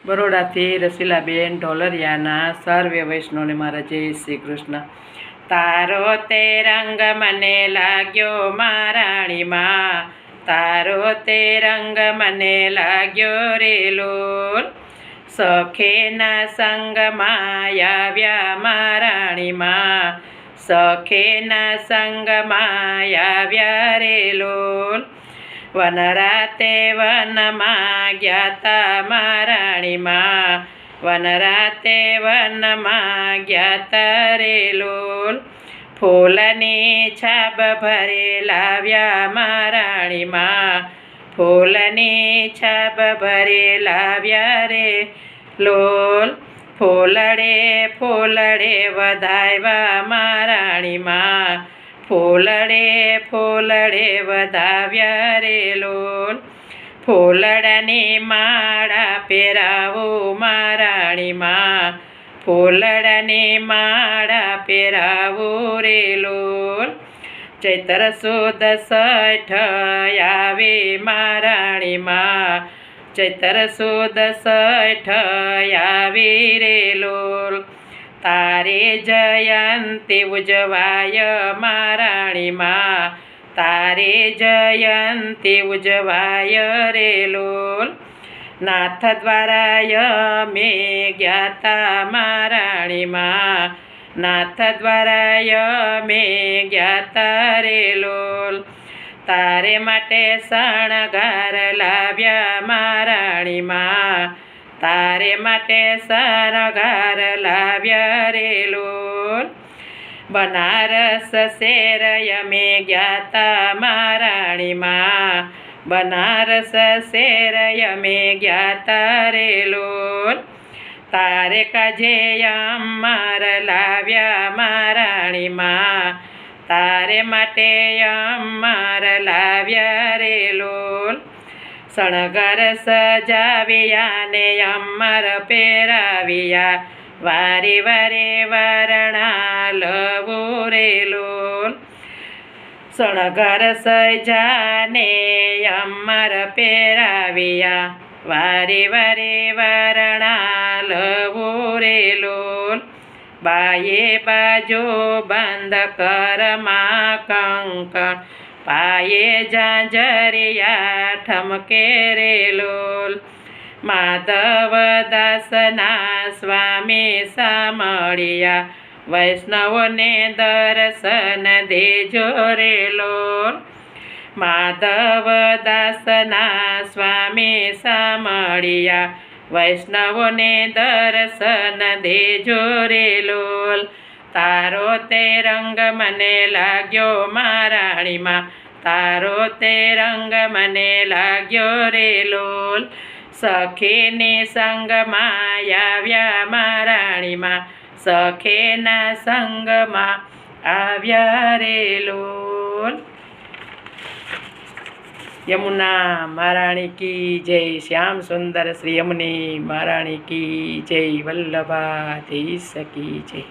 બરોડાથી રસીલાબેન ઢોલરિયાના સર્વે વૈષ્ણવને મારા જય શ્રી કૃષ્ણ। તારો તે રંગ મને લાગ્યો મારાણીમાં, તારો તે રંગ મને લાગ્યો રે લોલ। સખેના સંગમાં આવ્યા મારાણીમાં, સખેના સંગમાં આવ્યા રે લોલ। વનરાતે વનમાં ગ્યાતા મારાણીમાં, વનરાતે વનમાં ગ્યાતા રે લોલ। ફૂલની છાબ ભરે લાવ્યા મારાણીમાં, ફૂલની છાબ ભરે લાવ્યા રે લોલ। ફૂલડે ફૂલડે વધાવ્યા મારાણીમાં, ફૂલડે ફૂલડે વધાવ્યા રે લોલ। ફૂલડાની માળા પહેરાવું મારાણીમાં, ફૂલડાની માળા પહેરાવું રે લોલ। ચૈત્ર સુદ સઠ આવે મારાણીમાં, ચૈત્ર સુદ સઠ આવે રે લોલ। તારે જયંતી ઉજવાય મારાણીમાં, તારે જયંતી ઉજવાય રે લોલ। નાથ દ્વારાય મેં ગ્યાતા મારાણીમાં, નાથ દ્વારાય મેં ગ્યાતા રે લોલ। તારે માટે શણગાર લાવ્યા મારાણીમાં, તારે માટે શણગાર લાવ્યા રે લોલ। બનારસ શેરય મેં ગ્યાતા મારાણીમાં, બનારસ શેરય મેં ગ્યાતા રે લોલ। તારે કાજે અમર લાવ્યા મારાણીમાં, તારે માટે અમર લાવ્યા રે લોલ। શણગાર સજાવ્યા ને અમર પહેરાવ્યા, વારે વારે વારણા લવું રે લોલ। શણગાર સજાને અમર પહેરાવ્યા, વારે વારે વારણા લવું રે લોલ। બાએ બાજુ બંધ કરમાં કંકણ, પાયે ઝાંઝરિયા ઠમકે રે લોલ। માધવદાસના સ્વામી સામળિયા, વૈષ્ણવોને દર્શન દેજો રે લોલ। માધવદાસના સ્વામી સામળિયા, વૈષ્ણવોને દર્શન દેજો રે લોલ। તારો તે રંગ મને લાગ્યો મારાણીમાં, તારો તે રંગ મને લાગ્યો રે લોલ। સખીની સંગમાં આવ્યા મારાણીમાં, સખીના સંગમાં આવ્યા રે લોલ। યમુના મહારાણી કી જય, શ્યામ સુંદર શ્રી યમુની મહારાણી કી જય, વલ્લભાધીશ કી જય।